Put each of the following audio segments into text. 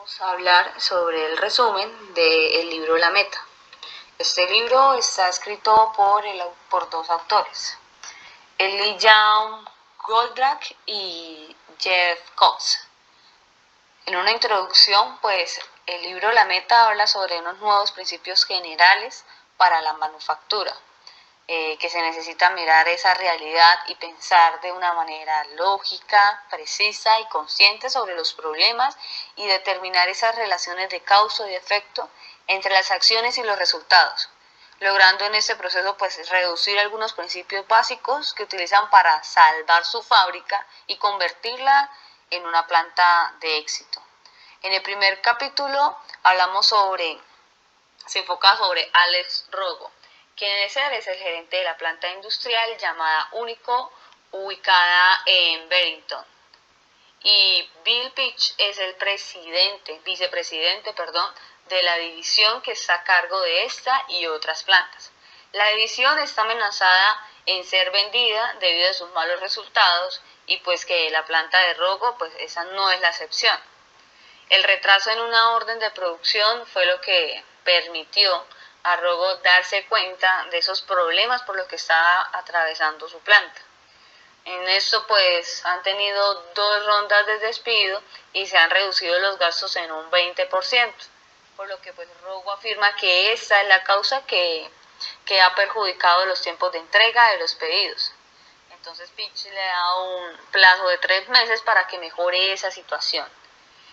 Vamos a hablar sobre el resumen del libro La Meta. Este libro está escrito por dos autores, Elijah Goldratt y Jeff Koons. En una introducción, pues, el libro La Meta habla sobre unos nuevos principios generales para la manufactura, que se necesita mirar esa realidad y pensar de una manera lógica, precisa y consciente sobre los problemas y determinar esas relaciones de causa y efecto entre las acciones y los resultados, logrando en este proceso pues reducir algunos principios básicos que utilizan para salvar su fábrica y convertirla en una planta de éxito. En el primer capítulo se enfoca sobre Alex Rogo, quien es el gerente de la planta industrial llamada Unico, ubicada en Barrington. Y Bill Pitch es el vicepresidente de la división que está a cargo de esta y otras plantas. La división está amenazada en ser vendida debido a sus malos resultados y pues que la planta de Rogo, pues esa no es la excepción. El retraso en una orden de producción fue lo que permitió a Rogo darse cuenta de esos problemas por los que estaba atravesando su planta. En esto pues han tenido 2 rondas de despido y se han reducido los gastos en un 20%, por lo que pues Rogo afirma que esta es la causa que ha perjudicado los tiempos de entrega de los pedidos. Entonces Pitch le da un plazo de 3 meses para que mejore esa situación.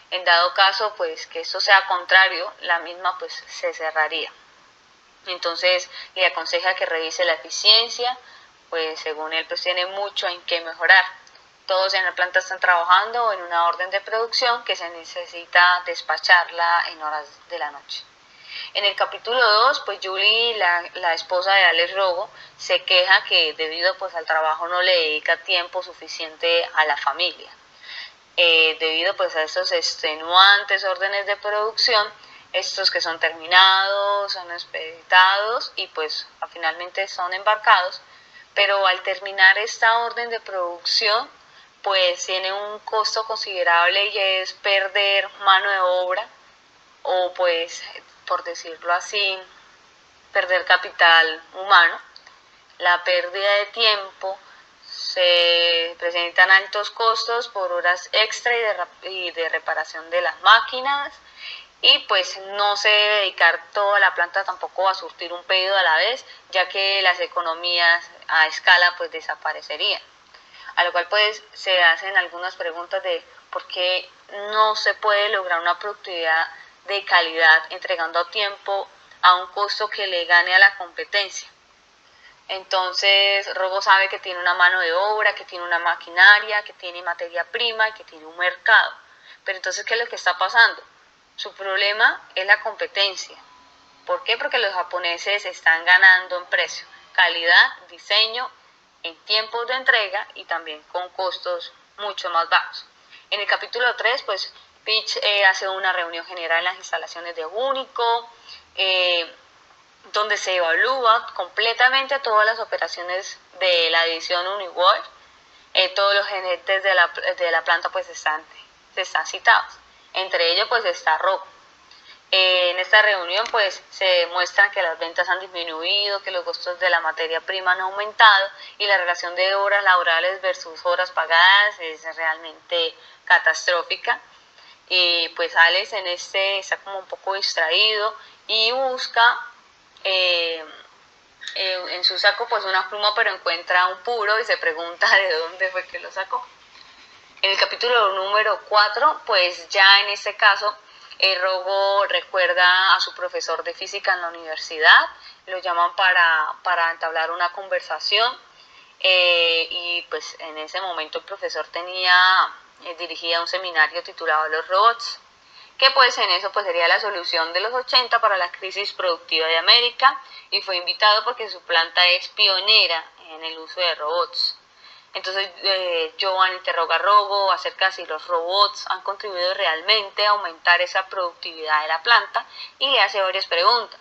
En dado caso pues que esto sea contrario, la misma pues se cerraría. Entonces le aconseja que revise la eficiencia, pues según él pues tiene mucho en qué mejorar. Todos en la planta están trabajando en una orden de producción que se necesita despacharla en horas de la noche. En el capítulo 2, pues Julie, la esposa de Alex Rogo, se queja que debido pues al trabajo no le dedica tiempo suficiente a la familia. Debido pues a estos extenuantes órdenes de producción, estos que son terminados, son expeditados y pues finalmente son embarcados, pero al terminar esta orden de producción pues tiene un costo considerable y es perder mano de obra o pues por decirlo así, perder capital humano, la pérdida de tiempo, se presentan altos costos por horas extra y de reparación de las máquinas y pues no se debe dedicar toda la planta tampoco a surtir un pedido a la vez, ya que las economías a escala pues desaparecerían. A lo cual pues se hacen algunas preguntas de por qué no se puede lograr una productividad de calidad entregando a tiempo a un costo que le gane a la competencia. Entonces Rogo sabe que tiene una mano de obra, que tiene una maquinaria, que tiene materia prima y que tiene un mercado. Pero entonces, ¿qué es lo que está pasando? Su problema es la competencia. ¿Por qué? Porque los japoneses están ganando en precio, calidad, diseño, en tiempos de entrega y también con costos mucho más bajos. En el capítulo 3, pues Pitch hace una reunión general en las instalaciones de Unico, donde se evalúa completamente todas las operaciones de la división Uniworld. Todos los gerentes de la planta pues están citados. Entre ellos pues está Rogo. En esta reunión pues se muestra que las ventas han disminuido, que los costos de la materia prima han aumentado y la relación de horas laborales versus horas pagadas es realmente catastrófica. Y pues Alex está como un poco distraído y busca en su saco pues una pluma, pero encuentra un puro y se pregunta de dónde fue que lo sacó. En el capítulo número 4, pues ya en este caso Rogo recuerda a su profesor de física en la universidad, lo llaman para entablar una conversación y pues en ese momento el profesor dirigía un seminario titulado Los robots, que pues en eso pues sería la solución de los 80 para la crisis productiva de América, y fue invitado porque su planta es pionera en el uso de robots. Entonces Joan interroga a Rogo acerca de si los robots han contribuido realmente a aumentar esa productividad de la planta y le hace varias preguntas.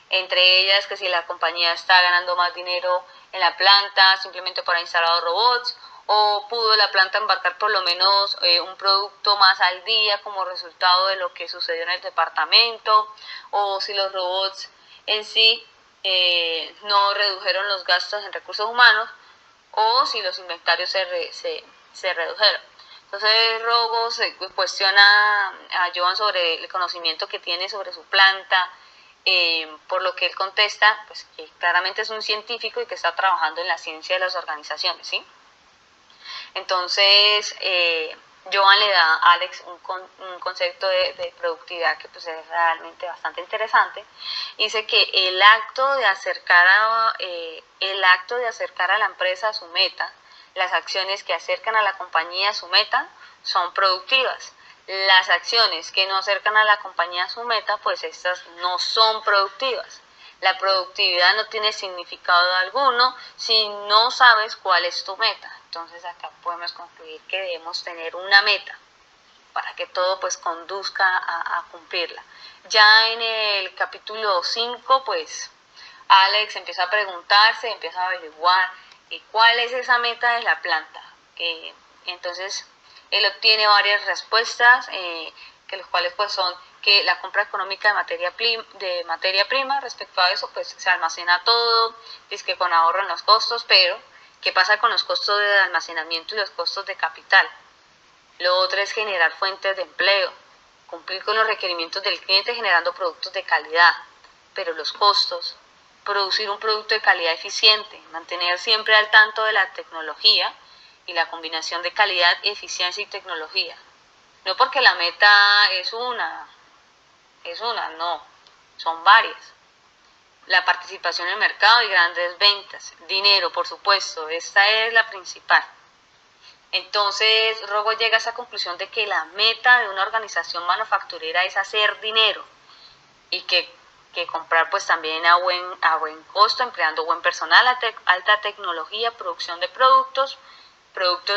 Entre ellas que si la compañía está ganando más dinero en la planta simplemente por haber instalado robots o pudo la planta embarcar por lo menos un producto más al día como resultado de lo que sucedió en el departamento, o si los robots en sí no redujeron los gastos en recursos humanos, o si los inventarios se redujeron. Entonces Rogo se cuestiona a Joan sobre el conocimiento que tiene sobre su planta, por lo que él contesta pues, que claramente es un científico y que está trabajando en la ciencia de las organizaciones, ¿sí? Entonces, Joan le da a Alex un concepto de productividad que pues, es realmente bastante interesante. Dice que el acto de acercar a la empresa a su meta, las acciones que acercan a la compañía a su meta, son productivas. Las acciones que no acercan a la compañía a su meta, pues estas no son productivas. La productividad no tiene significado alguno si no sabes cuál es tu meta. Entonces acá podemos concluir que debemos tener una meta para que todo pues conduzca a cumplirla. Ya en el capítulo 5 pues Alex empieza a preguntarse, empieza a averiguar cuál es esa meta de la planta. Entonces él obtiene varias respuestas, que los cuales pues son que la compra económica de materia prima, respecto a eso pues se almacena todo, es que con ahorro en los costos, pero ¿qué pasa con los costos de almacenamiento y los costos de capital? Lo otro es generar fuentes de empleo, cumplir con los requerimientos del cliente generando productos de calidad, pero los costos, producir un producto de calidad eficiente, mantener siempre al tanto de la tecnología y la combinación de calidad, eficiencia y tecnología. No porque la meta es una, no, son varias. La participación en el mercado y grandes ventas, dinero, por supuesto, esta es la principal. Entonces, Rogo llega a esa conclusión de que la meta de una organización manufacturera es hacer dinero y que comprar pues también a buen costo, empleando buen personal, alta tecnología, producción de productos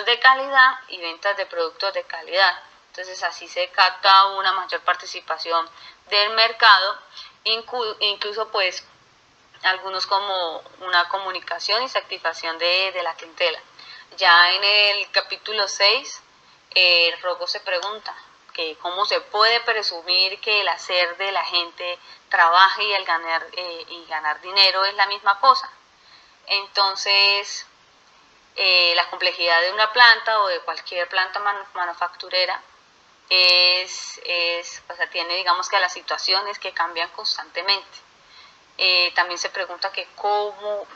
de calidad y ventas de productos de calidad. Entonces así se capta una mayor participación del mercado, incluso pues algunos como una comunicación y satisfacción de la clientela. Ya en el capítulo 6, Rogo se pregunta que cómo se puede presumir que el hacer de la gente trabaje y ganar dinero es la misma cosa. Entonces, la complejidad de una planta o de cualquier planta manufacturera tiene, digamos, que a las situaciones que cambian constantemente. También se pregunta que cómo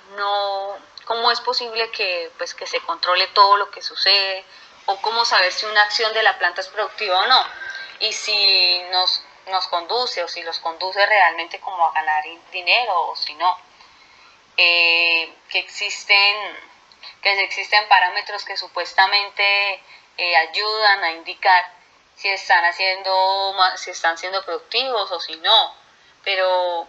es posible que se controle todo lo que sucede, o cómo saber si una acción de la planta es productiva o no, y si nos conduce o si los conduce realmente como a ganar dinero o si no. Que existen parámetros que supuestamente ayudan a indicar si están siendo productivos o si no, pero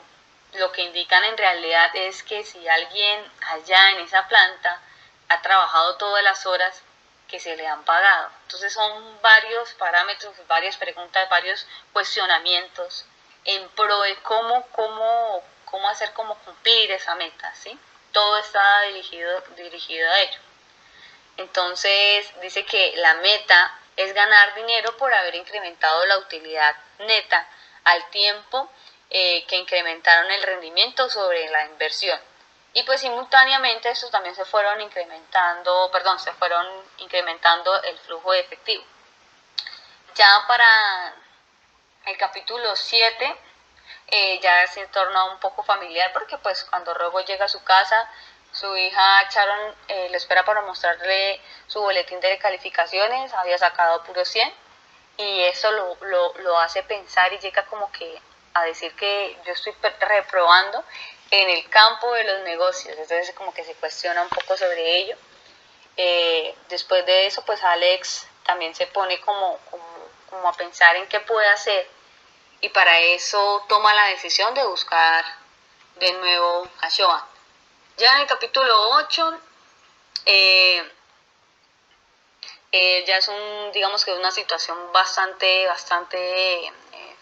lo que indican en realidad es que si alguien allá en esa planta ha trabajado todas las horas que se le han pagado. Entonces son varios parámetros, varias preguntas, varios cuestionamientos en pro de cómo hacer, cómo cumplir esa meta, ¿sí? Todo está dirigido a ello. Entonces dice que la meta es ganar dinero por haber incrementado la utilidad neta al tiempo que incrementaron el rendimiento sobre la inversión. Y pues simultáneamente estos también se fueron incrementando el flujo de efectivo. Ya para el capítulo 7 ya se torna un poco familiar, porque pues cuando Rogo llega a su casa, su hija Sharon le espera para mostrarle su boletín de calificaciones, había sacado puro 100, y eso lo hace pensar y llega como que a decir que yo estoy reprobando en el campo de los negocios. Entonces como que se cuestiona un poco sobre ello. Después de eso pues Alex también se pone como a pensar en qué puede hacer, y para eso toma la decisión de buscar de nuevo a Joan. Ya en el capítulo 8 ya es digamos que una situación bastante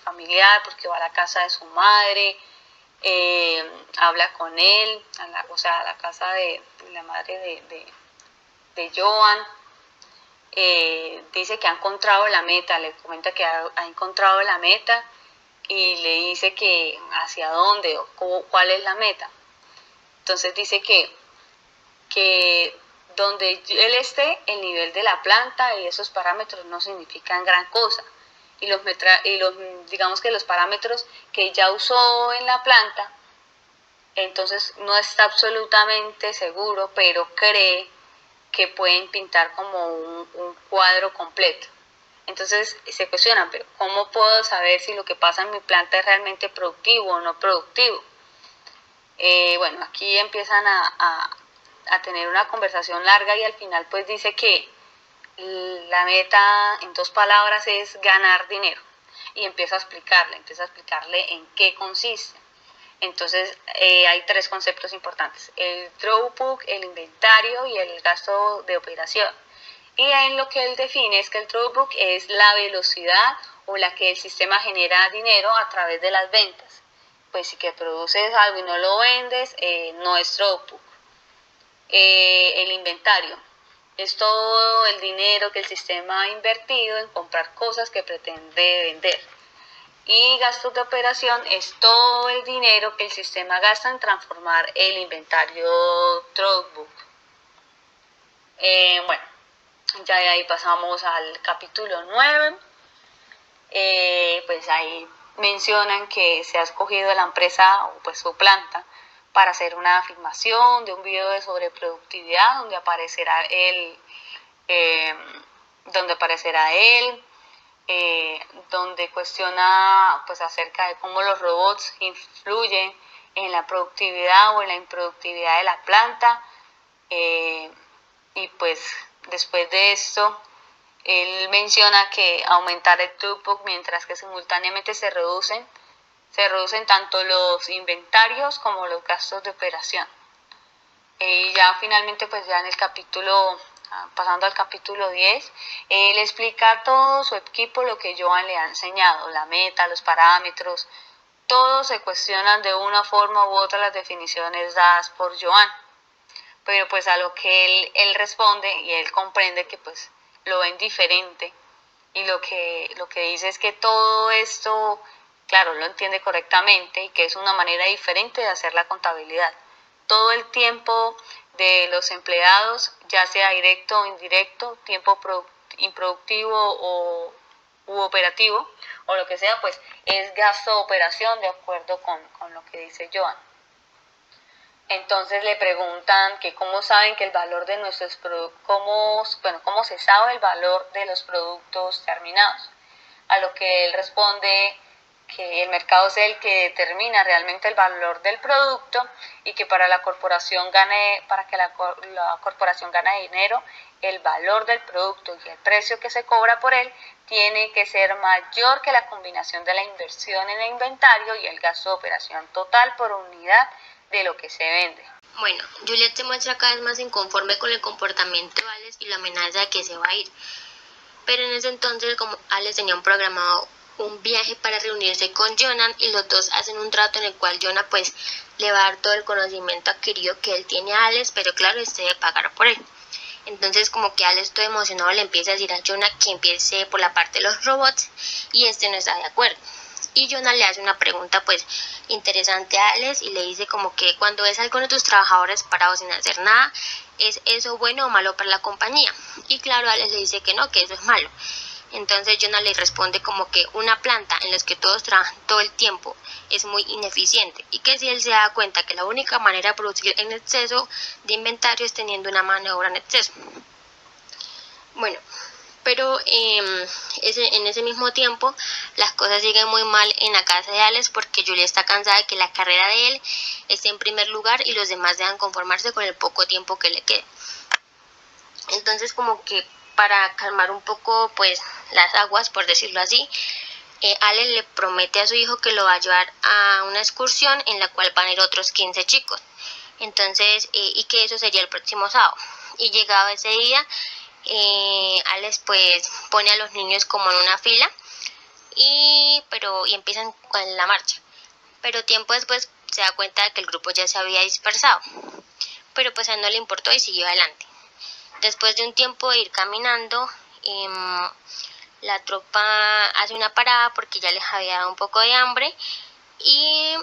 familiar, porque va a la casa de su madre, habla con él, a la casa de la madre de Joan. Dice que ha encontrado la meta, le comenta que ha encontrado la meta y le dice que hacia dónde o cuál es la meta. Entonces dice que donde él esté, el nivel de la planta y esos parámetros no significan gran cosa. Y digamos que los parámetros que ya usó en la planta, entonces no está absolutamente seguro, pero cree que pueden pintar como un cuadro completo. Entonces se cuestionan, pero ¿cómo puedo saber si lo que pasa en mi planta es realmente productivo o no productivo? Bueno, aquí empiezan a tener una conversación larga y al final pues dice que la meta en 2 palabras es ganar dinero y empieza a explicarle en qué consiste. Entonces hay 3 conceptos importantes: el throughput, el inventario y el gasto de operación. Y en lo que él define es que el throughput es la velocidad o la que el sistema genera dinero a través de las ventas. Pues si que produces algo y no lo vendes, no es throughput. El inventario es todo el dinero que el sistema ha invertido en comprar cosas que pretende vender. Y gastos de operación es todo el dinero que el sistema gasta en transformar el inventario throughput. Bueno, ya de ahí pasamos al capítulo 9. Pues ahí mencionan que se ha escogido la empresa o pues su planta para hacer una afirmación de un video de sobreproductividad donde aparecerá él, donde cuestiona pues acerca de cómo los robots influyen en la productividad o en la improductividad de la planta. Y pues después de esto él menciona que aumentar el throughput mientras que simultáneamente se reducen tanto los inventarios como los gastos de operación. Y ya finalmente pues ya en el capítulo, pasando al capítulo 10, él explica todo su equipo lo que Joan le ha enseñado, la meta, los parámetros, todos se cuestionan de una forma u otra las definiciones dadas por Joan. Pero pues a lo que él responde y él comprende que pues lo ven diferente y lo que dice es que todo esto, claro, lo entiende correctamente y que es una manera diferente de hacer la contabilidad. Todo el tiempo de los empleados, ya sea directo o indirecto, tiempo improductivo u operativo o lo que sea, pues es gasto o operación de acuerdo con lo que dice Joan. Entonces le preguntan que cómo saben que el valor de nuestros productos, cómo se sabe el valor de los productos terminados. A lo que él responde que el mercado es el que determina realmente el valor del producto y que para que la corporación gane dinero, el valor del producto y el precio que se cobra por él tiene que ser mayor que la combinación de la inversión en el inventario y el gasto de operación total por unidad de lo que se vende. Bueno, Juliet se muestra cada vez más inconforme con el comportamiento de Alex y la amenaza de que se va a ir. Pero en ese entonces, como Alex tenía programado un viaje para reunirse con Jonan y los dos hacen un trato en el cual Jonan pues le va a dar todo el conocimiento adquirido que él tiene a Alex, pero claro, debe pagar por él. Entonces como que Alex todo emocionado le empieza a decir a Jonan que empiece por la parte de los robots y no está de acuerdo. Y Jonan le hace una pregunta pues interesante a Alex y le dice como que cuando ves a alguno de tus trabajadores parados sin hacer nada, ¿es eso bueno o malo para la compañía? Y claro, Alex le dice que no, que eso es malo. Entonces Jonan le responde como que una planta en la que todos trabajan todo el tiempo es muy ineficiente y que si él se da cuenta que la única manera de producir en exceso de inventario es teniendo una mano de obra en exceso. Bueno, pero en ese mismo tiempo las cosas siguen muy mal en la casa de Alex porque Julia está cansada de que la carrera de él esté en primer lugar y los demás dejan conformarse con el poco tiempo que le quede. Entonces como que para calmar un poco pues las aguas, por decirlo así, Alex le promete a su hijo que lo va a llevar a una excursión en la cual van a ir otros 15 chicos. Entonces, y que eso sería el próximo sábado. Y llegado ese día, Alex pues pone a los niños como en una fila y empiezan con la marcha. Pero tiempo después se da cuenta de que el grupo ya se había dispersado. Pero pues a él no le importó y siguió adelante. Después de un tiempo de ir caminando, la tropa hace una parada porque ya les había dado un poco de hambre y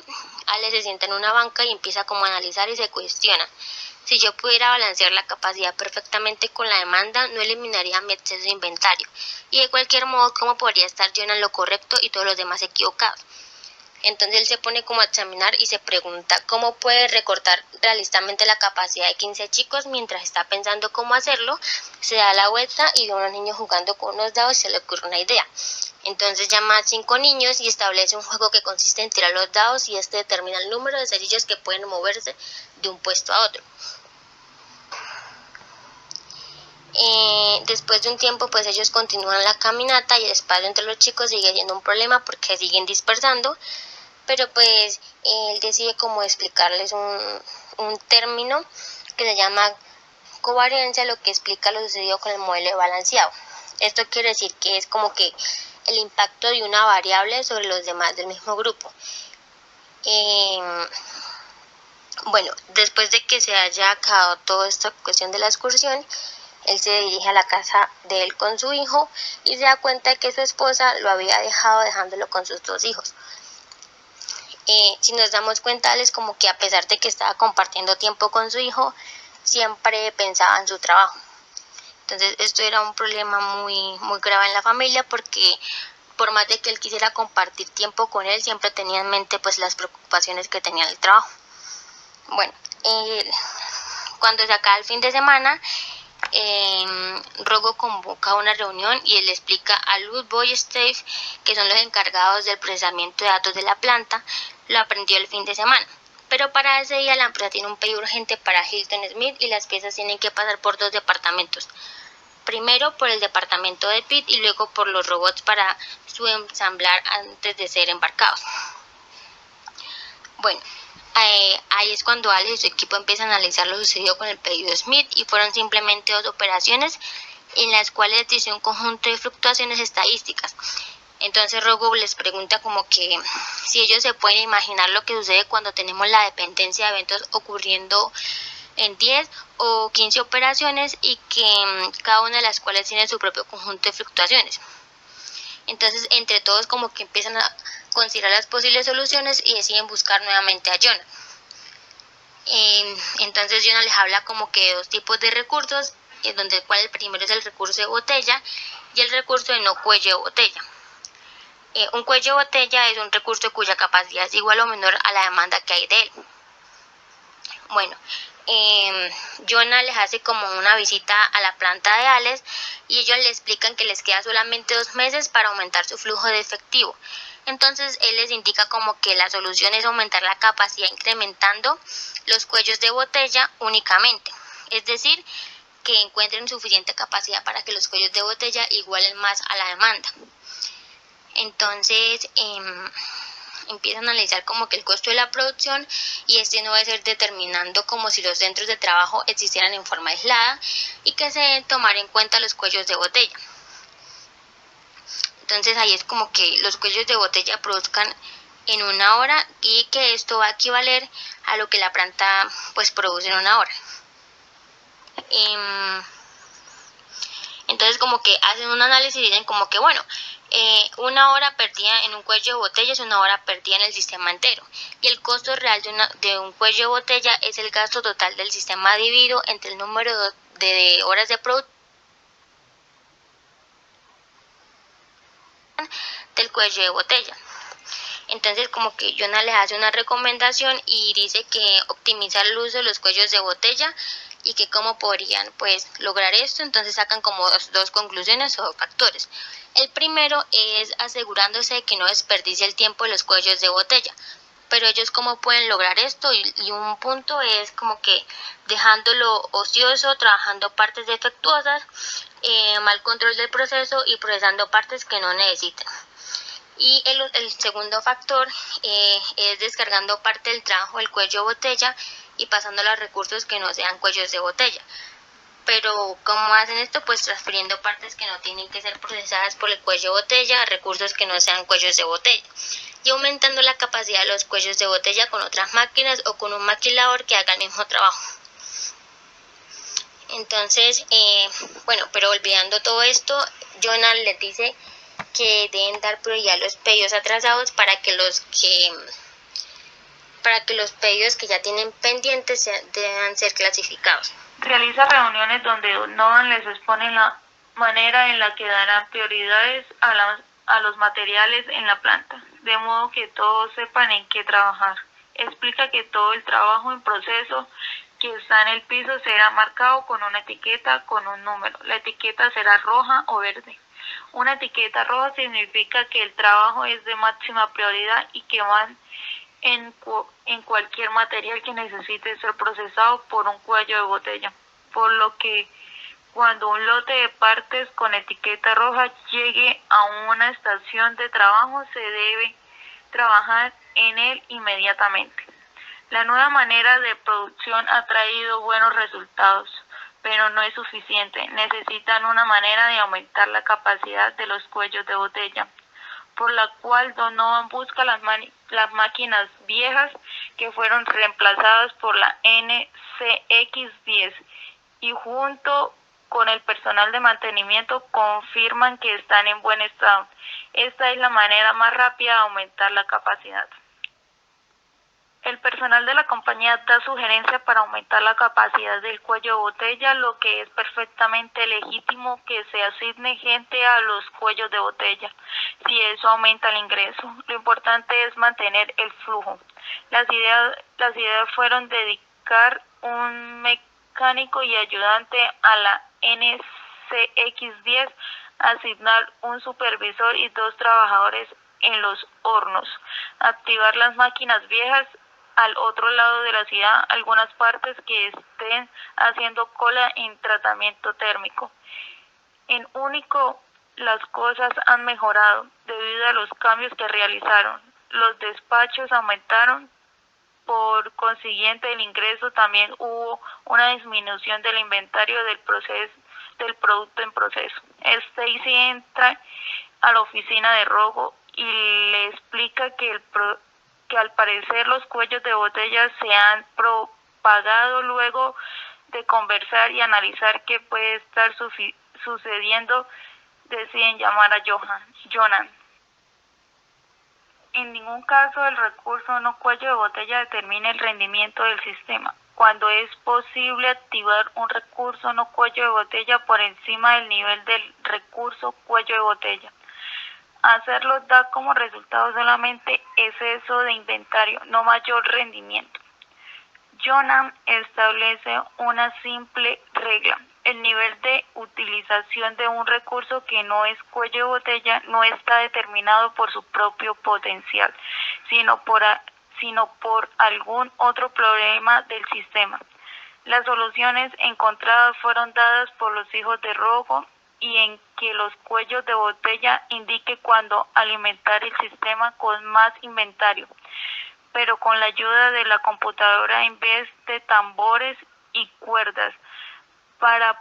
Ale se sienta en una banca y empieza como a analizar y se cuestiona. Si yo pudiera balancear la capacidad perfectamente con la demanda, no eliminaría mi exceso de inventario. Y de cualquier modo, ¿cómo podría estar yo en lo correcto y todos los demás equivocados? Entonces él se pone como a examinar y se pregunta cómo puede recortar realistamente la capacidad de 15 chicos. Mientras está pensando cómo hacerlo, se da la vuelta y ve a unos niños jugando con unos dados y se le ocurre una idea. Entonces llama a 5 niños y establece un juego que consiste en tirar los dados y este determina el número de cerillos que pueden moverse de un puesto a otro. Después de un tiempo, pues ellos continúan la caminata y el espacio entre los chicos sigue siendo un problema porque siguen dispersando, pero pues él decide como explicarles un término que se llama covariancia, lo que explica lo sucedido con el modelo de balanceado. Esto quiere decir que es como que el impacto de una variable sobre los demás del mismo grupo. Bueno, después de que se haya acabado toda esta cuestión de la excursión, él se dirige a la casa de él con su hijo y se da cuenta de que su esposa lo había dejado dejándolo con sus 2 hijos. Si nos damos cuenta, él es como que a pesar de que estaba compartiendo tiempo con su hijo, siempre pensaba en su trabajo. Entonces esto era un problema muy grave en la familia porque por más de que él quisiera compartir tiempo con él, siempre tenía en mente pues las preocupaciones que tenía en el trabajo. Bueno, cuando se acaba el fin de semana, Rogo convoca una reunión y él le explica a Ludwig y Steve, que son los encargados del procesamiento de datos de la planta, lo aprendió el fin de semana. Pero para ese día la empresa tiene un pedido urgente para Hilton Smith y las piezas tienen que pasar por 2 departamentos. Primero por el departamento de Pete y luego por los robots para su ensamblar antes de ser embarcados. Bueno, ahí es cuando Alex y su equipo empiezan a analizar lo sucedido con el pedido de Smith y fueron simplemente 2 operaciones en las cuales dice un conjunto de fluctuaciones estadísticas. Entonces Rogo les pregunta como que si ellos se pueden imaginar lo que sucede cuando tenemos la dependencia de eventos ocurriendo en 10 o 15 operaciones y que cada una de las cuales tiene su propio conjunto de fluctuaciones. Entonces entre todos como que empiezan a considerar las posibles soluciones y deciden buscar nuevamente a Jonah. Entonces Jonah les habla como que de 2 tipos de recursos, donde el primero es el recurso de botella y el recurso de no cuello de botella. Un cuello de botella es un recurso cuya capacidad es igual o menor a la demanda que hay de él. Bueno, Jonah les hace como una visita a la planta de Alex y ellos le explican que les queda solamente 2 meses para aumentar su flujo de efectivo. Entonces él les indica como que la solución es aumentar la capacidad incrementando los cuellos de botella únicamente. Es decir, que encuentren suficiente capacidad para que los cuellos de botella igualen más a la demanda. Entonces empiezan a analizar como que el costo de la producción y este no va a ser determinando como si los centros de trabajo existieran en forma aislada y que se deben tomar en cuenta los cuellos de botella. Entonces ahí es como que los cuellos de botella produzcan en 1 hora y que esto va a equivaler a lo que la planta pues produce en 1 hora. Entonces como que hacen un análisis y dicen como que bueno, 1 hora perdida en un cuello de botella es 1 hora perdida en el sistema entero. Y el costo real de un cuello de botella es el gasto total del sistema dividido entre el número de horas de producción del cuello de botella. Entonces como que Jonah les hace una recomendación y dice que optimizar el uso de los cuellos de botella y que cómo podrían pues lograr esto. Entonces sacan como 2 conclusiones o 2 factores. El primero es asegurándose de que no desperdicie el tiempo de los cuellos de botella. Pero ellos cómo pueden lograr esto y un punto es como que dejándolo ocioso, trabajando partes defectuosas, mal control del proceso y procesando partes que no necesitan. Y el segundo factor es descargando parte del trabajo del cuello de botella y pasándolo a recursos que no sean cuellos de botella. Pero ¿cómo hacen esto? Pues transfiriendo partes que no tienen que ser procesadas por el cuello de botella a recursos que no sean cuellos de botella. Y aumentando la capacidad de los cuellos de botella con otras máquinas o con un maquilador que haga el mismo trabajo. Entonces, bueno, pero olvidando todo esto, Jonan les dice que deben dar prioridad a los pedidos atrasados para que los pedidos que ya tienen pendientes deban ser clasificados. Realiza reuniones donde Noam les expone la manera en la que darán prioridades a los materiales en la planta, de modo que todos sepan en qué trabajar. Explica que todo el trabajo en proceso que está en el piso será marcado con una etiqueta con un número. La etiqueta será roja o verde. Una etiqueta roja significa que el trabajo es de máxima prioridad y que van en cualquier material que necesite ser procesado por un cuello de botella, por lo que cuando un lote de partes con etiqueta roja llegue a una estación de trabajo se debe trabajar en él inmediatamente. La nueva manera de producción ha traído buenos resultados, pero no es suficiente. Necesitan una manera de aumentar la capacidad de los cuellos de botella, por la cual Donovan busca las máquinas viejas que fueron reemplazadas por la NCX-10 y junto con el personal de mantenimiento confirman que están en buen estado. Esta es la manera más rápida de aumentar la capacidad. El personal de la compañía da sugerencias para aumentar la capacidad del cuello de botella, lo que es perfectamente legítimo que se asigne gente a los cuellos de botella, si eso aumenta el ingreso. Lo importante es mantener el flujo. Las ideas fueron dedicar un mecánico y ayudante a la NCX-10, asignar un supervisor y 2 trabajadores en los hornos, activar las máquinas viejas al otro lado de la ciudad, algunas partes que estén haciendo cola en tratamiento térmico. En Único, las cosas han mejorado debido a los cambios que realizaron. Los despachos aumentaron, por consiguiente el ingreso también hubo una disminución del inventario del producto en proceso. Stacy entra a la oficina de Rogo y le explica que al parecer los cuellos de botella se han propagado. Luego de conversar y analizar qué puede estar sucediendo, deciden llamar a Jonan. En ningún caso el recurso no cuello de botella determina el rendimiento del sistema. Cuando es posible activar un recurso no cuello de botella por encima del nivel del recurso cuello de botella, hacerlo da como resultado solamente exceso de inventario, no mayor rendimiento. Jonan establece una simple regla: el nivel de utilización de un recurso que no es cuello de botella no está determinado por su propio potencial, sino por algún otro problema del sistema. Las soluciones encontradas fueron dadas por los hijos de Rogo y en que los cuellos de botella indique cuándo alimentar el sistema con más inventario, pero con la ayuda de la computadora en vez de tambores y cuerdas, para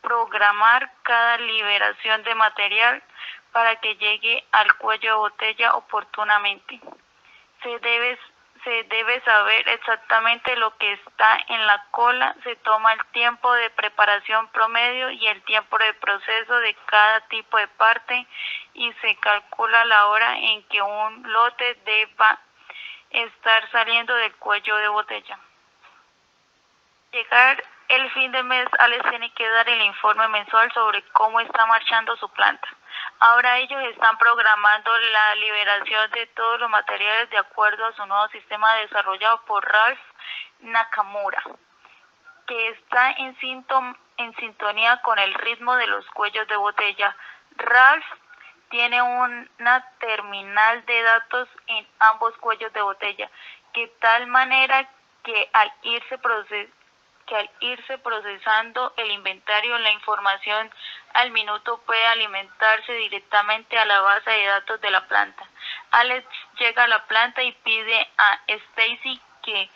programar cada liberación de material para que llegue al cuello de botella oportunamente. Se debe saber exactamente lo que está en la cola, se toma el tiempo de preparación promedio y el tiempo de proceso de cada tipo de parte y se calcula la hora en que un lote deba estar saliendo del cuello de botella. Llegar el fin de mes, Alex tiene que dar el informe mensual sobre cómo está marchando su planta. Ahora ellos están programando la liberación de todos los materiales de acuerdo a su nuevo sistema desarrollado por Ralph Nakamura, que está en sintonía con el ritmo de los cuellos de botella. Ralph tiene una terminal de datos en ambos cuellos de botella, de tal manera que al irse procesando el inventario, la información al minuto puede alimentarse directamente a la base de datos de la planta. Alex llega a la planta y pide a Stacy que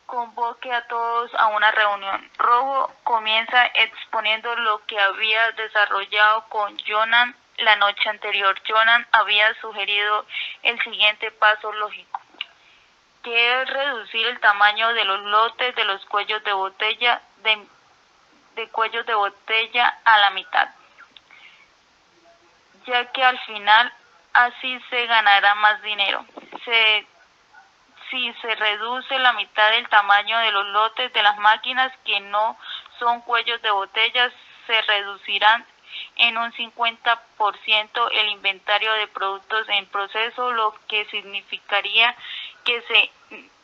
convoque a todos a una reunión. Rogo comienza exponiendo lo que había desarrollado con Jonan la noche anterior. Jonan había sugerido el siguiente paso lógico, que es reducir el tamaño de los lotes de los cuellos de botella de cuellos de botella a la mitad, ya que al final así se ganará más dinero. Si se reduce la mitad del tamaño de los lotes de las máquinas que no son cuellos de botellas, se reducirán en un 50% el inventario de productos en proceso, lo que significaría que se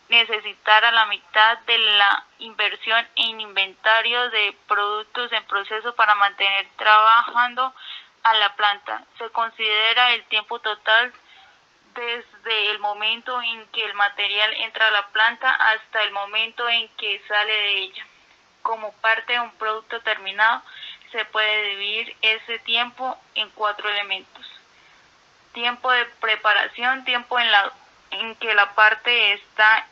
necesitara la mitad de la inversión en inventario de productos en proceso para mantener trabajando a la planta. Se considera el tiempo total desde el momento en que el material entra a la planta hasta el momento en que sale de ella. Como parte de un producto terminado, se puede dividir ese tiempo en 4 elementos. Tiempo de preparación, tiempo en que la parte está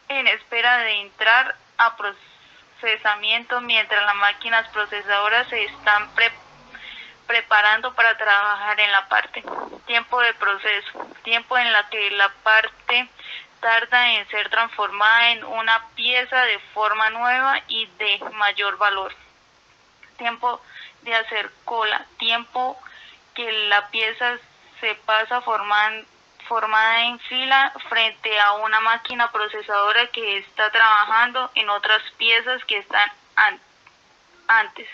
en espera de entrar a procesamiento mientras las máquinas procesadoras se están preparando para trabajar en la parte. Tiempo de proceso, tiempo en la que la parte tarda en ser transformada en una pieza de forma nueva y de mayor valor. Tiempo de hacer cola, tiempo que la pieza se pasa formada en fila frente a una máquina procesadora que está trabajando en otras piezas que están antes.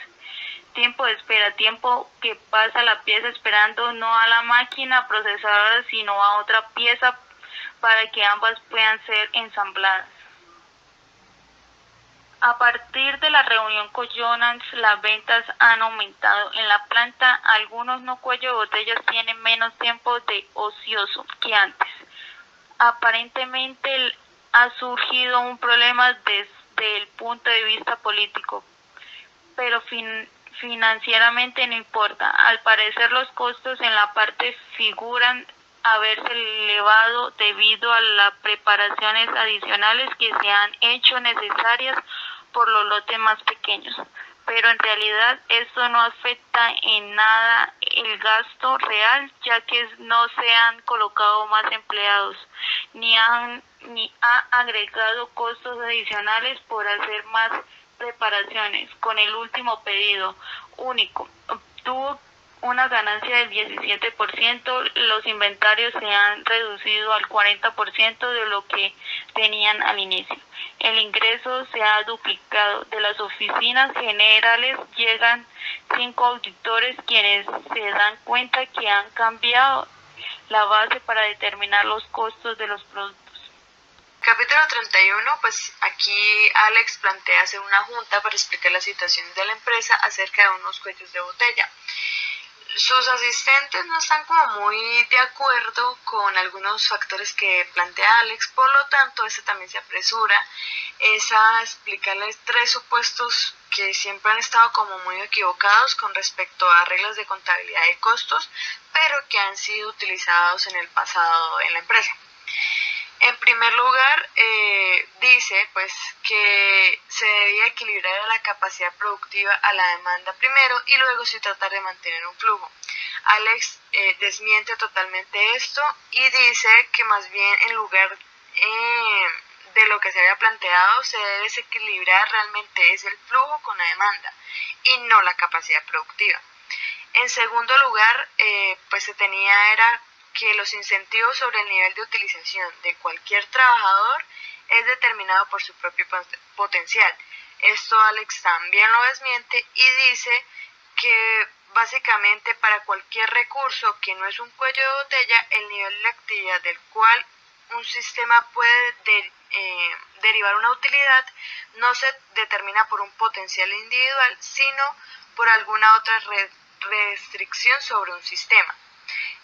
Tiempo de espera, tiempo que pasa la pieza esperando no a la máquina procesadora sino a otra pieza para que ambas puedan ser ensambladas. A partir de la reunión con Jonas, las ventas han aumentado en la planta. Algunos no cuellos de botellas tienen menos tiempo de ocioso que antes. Aparentemente ha surgido un problema desde el punto de vista político, pero financieramente no importa. Al parecer los costos en la parte figuran haberse elevado debido a las preparaciones adicionales que se han hecho necesarias por los lotes más pequeños. Pero en realidad esto no afecta en nada el gasto real, ya que no se han colocado más empleados, ni ha agregado costos adicionales por hacer más preparaciones. Con el último pedido único obtuvo una ganancia del 17%, los inventarios se han reducido al 40% de lo que tenían al inicio. El ingreso se ha duplicado. De las oficinas generales llegan 5 auditores quienes se dan cuenta que han cambiado la base para determinar los costos de los productos. Capítulo 31, pues aquí Alex plantea hacer una junta para explicar la situación de la empresa acerca de unos cuellos de botella. Sus asistentes no están como muy de acuerdo con algunos factores que plantea Alex, por lo tanto este también se apresura a explicarles 3 supuestos que siempre han estado como muy equivocados con respecto a reglas de contabilidad de costos, pero que han sido utilizados en el pasado en la empresa. En primer lugar, dice pues que se debía equilibrar la capacidad productiva a la demanda primero y luego sí tratar de mantener un flujo. Alex desmiente totalmente esto y dice que más bien en lugar de lo que se había planteado se debe desequilibrar realmente es el flujo con la demanda y no la capacidad productiva. En segundo lugar, pues se tenía era que los incentivos sobre el nivel de utilización de cualquier trabajador es determinado por su propio potencial. Esto Alex también lo desmiente y dice que básicamente para cualquier recurso que no es un cuello de botella, el nivel de actividad del cual un sistema puede derivar una utilidad no se determina por un potencial individual, sino por alguna otra restricción sobre un sistema.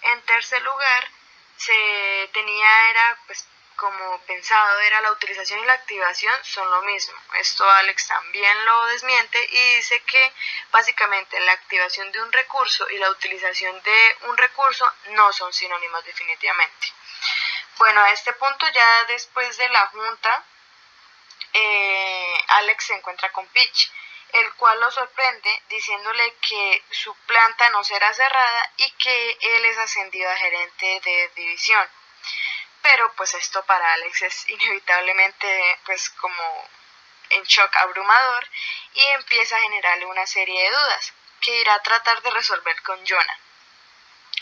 En tercer lugar, se tenía era pues como pensado era la utilización y la activación son lo mismo. Esto Alex también lo desmiente y dice que básicamente la activación de un recurso y la utilización de un recurso no son sinónimos definitivamente. Bueno, a este punto ya después de la junta, Alex se encuentra con Peach, el cual lo sorprende diciéndole que su planta no será cerrada y que él es ascendido a gerente de división. Pero pues esto para Alex es inevitablemente pues como en shock abrumador y empieza a generarle una serie de dudas que irá a tratar de resolver con Jonah,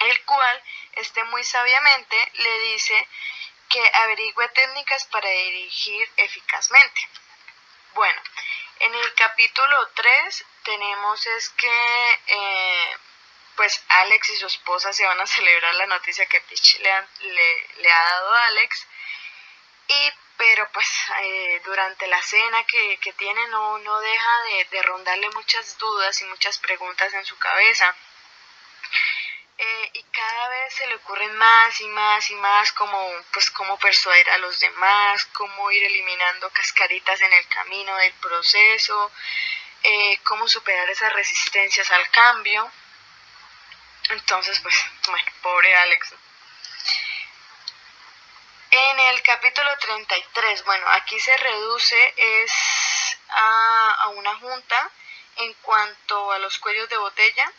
el cual muy sabiamente le dice que averigüe técnicas para dirigir eficazmente. Bueno, en el capítulo 3 tenemos pues Alex y su esposa se van a celebrar la noticia que Peach le ha dado a Alex, pero pues durante la cena que tiene no deja de rondarle muchas dudas y muchas preguntas en su cabeza. Y cada vez se le ocurren más y más y más cómo persuadir a los demás, cómo ir eliminando cascaritas en el camino del proceso, cómo superar esas resistencias al cambio. Entonces, pues, bueno, pobre Alex. En el capítulo 33, bueno, aquí se reduce a una junta en cuanto a los cuellos de botella,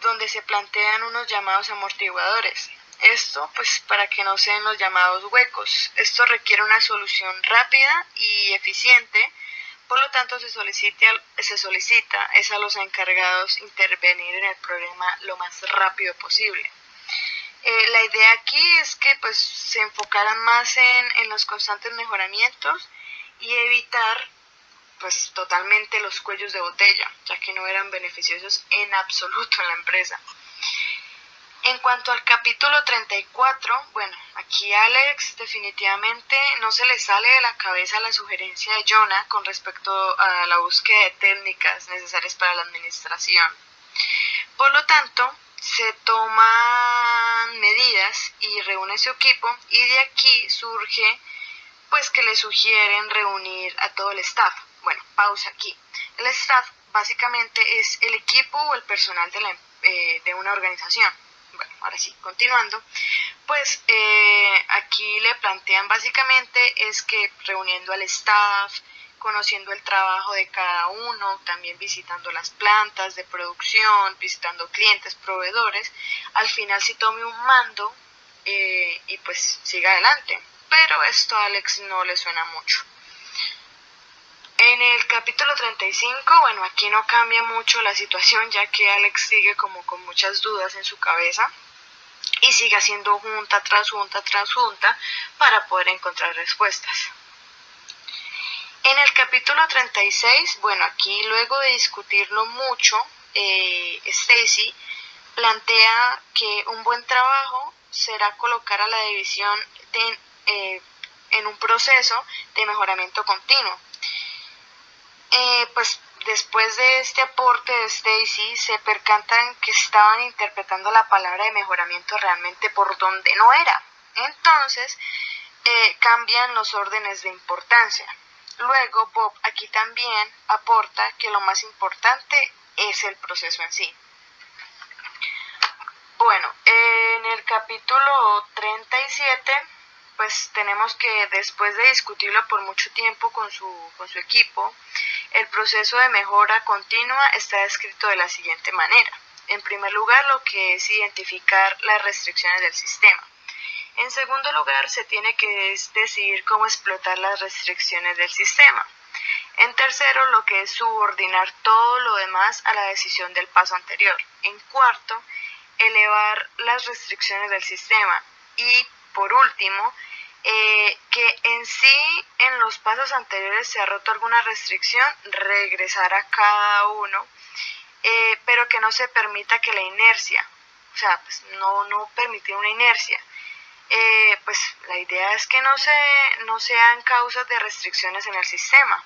donde se plantean unos llamados amortiguadores. Esto pues para que no sean los llamados huecos. Esto requiere una solución rápida y eficiente, por lo tanto se solicita a los encargados intervenir en el problema lo más rápido posible. La idea aquí es que pues se enfocaran más en los constantes mejoramientos y evitar pues totalmente los cuellos de botella, ya que no eran beneficiosos en absoluto en la empresa. En cuanto al capítulo 34, bueno, aquí Alex definitivamente no se le sale de la cabeza la sugerencia de Jonah con respecto a la búsqueda de técnicas necesarias para la administración. Por lo tanto, se toman medidas y reúne su equipo, y de aquí surge pues que le sugieren reunir a todo el staff. Bueno, pausa aquí. El staff básicamente es el equipo o el personal de una organización. Bueno, ahora sí, continuando, pues aquí le plantean básicamente es que reuniendo al staff, conociendo el trabajo de cada uno, también visitando las plantas de producción, visitando clientes, proveedores, al final sí tome un mando y pues siga adelante. Pero esto a Alex no le suena mucho. En el capítulo 35, bueno, aquí no cambia mucho la situación, ya que Alex sigue como con muchas dudas en su cabeza y sigue haciendo junta tras junta tras junta para poder encontrar respuestas. En el capítulo 36, bueno, aquí luego de discutirlo mucho, Stacy plantea que un buen trabajo será colocar a la división en un proceso de mejoramiento continuo. Pues después de este aporte de Stacy, se percatan que estaban interpretando la palabra de mejoramiento realmente por donde no era. Entonces cambian los órdenes de importancia. Luego Bob aquí también aporta que lo más importante es el proceso en sí. Bueno, en el capítulo 37, pues tenemos que después de discutirlo por mucho tiempo con su equipo, el proceso de mejora continua está descrito de la siguiente manera. En primer lugar, lo que es identificar las restricciones del sistema. En segundo lugar, se tiene que decidir cómo explotar las restricciones del sistema. En tercero, lo que es subordinar todo lo demás a la decisión del paso anterior. En cuarto, elevar las restricciones del sistema. Y por último, que en sí en los pasos anteriores se ha roto alguna restricción, regresar a cada uno, pero que no se permita que la inercia, o sea, pues no permitir una inercia. Pues la idea es que no sean causas de restricciones en el sistema.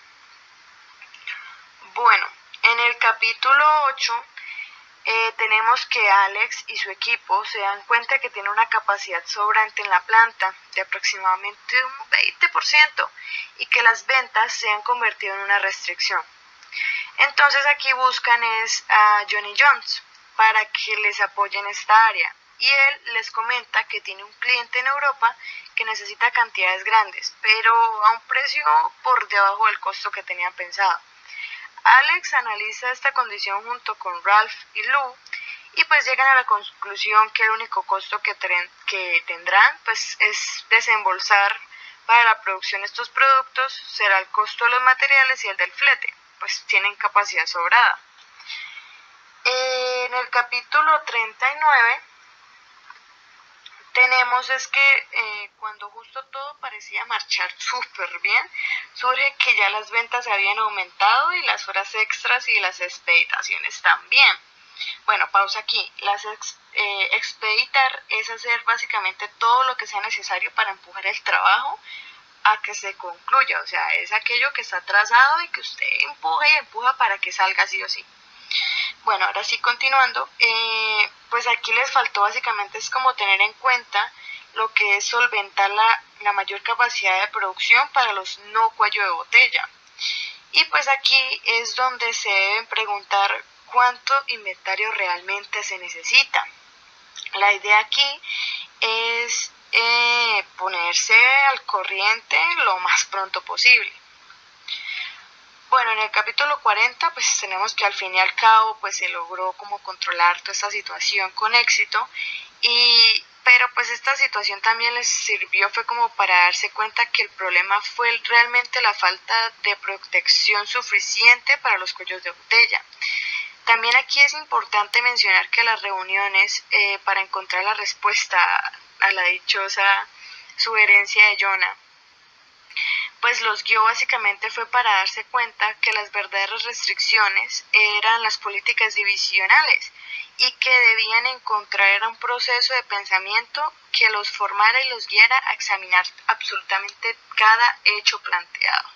Bueno, en el capítulo 8 tenemos que Alex y su equipo se dan cuenta que tiene una capacidad sobrante en la planta de aproximadamente un 20% y que las ventas se han convertido en una restricción. Entonces aquí buscan a Johnny Jones para que les apoye en esta área, y él les comenta que tiene un cliente en Europa que necesita cantidades grandes, pero a un precio por debajo del costo que tenían pensado. Alex analiza esta condición junto con Ralph y Lou y pues llegan a la conclusión que el único costo que tendrán pues es desembolsar para la producción de estos productos será el costo de los materiales y el del flete, pues tienen capacidad sobrada. En el capítulo 39 tenemos es que cuando justo todo parecía marchar súper bien, surge que ya las ventas habían aumentado y las horas extras y las expeditaciones también. Bueno, pausa aquí. Expeditar es hacer básicamente todo lo que sea necesario para empujar el trabajo a que se concluya, o sea, es aquello que está atrasado y que usted empuja y empuja para que salga sí o sí. Bueno, ahora sí continuando, pues aquí les faltó básicamente es como tener en cuenta lo que es solventar la mayor capacidad de producción para los no cuello de botella. Y pues aquí es donde se deben preguntar cuánto inventario realmente se necesita. La idea aquí es ponerse al corriente lo más pronto posible. Bueno, en el capítulo 40 pues tenemos que al fin y al cabo pues se logró como controlar toda esta situación con éxito pero pues esta situación también les sirvió fue como para darse cuenta que el problema fue realmente la falta de protección suficiente para los cuellos de botella. También aquí es importante mencionar que las reuniones para encontrar la respuesta a la dichosa sugerencia de Jonah pues los guió básicamente fue para darse cuenta que las verdaderas restricciones eran las políticas divisionales y que debían encontrar un proceso de pensamiento que los formara y los guiara a examinar absolutamente cada hecho planteado.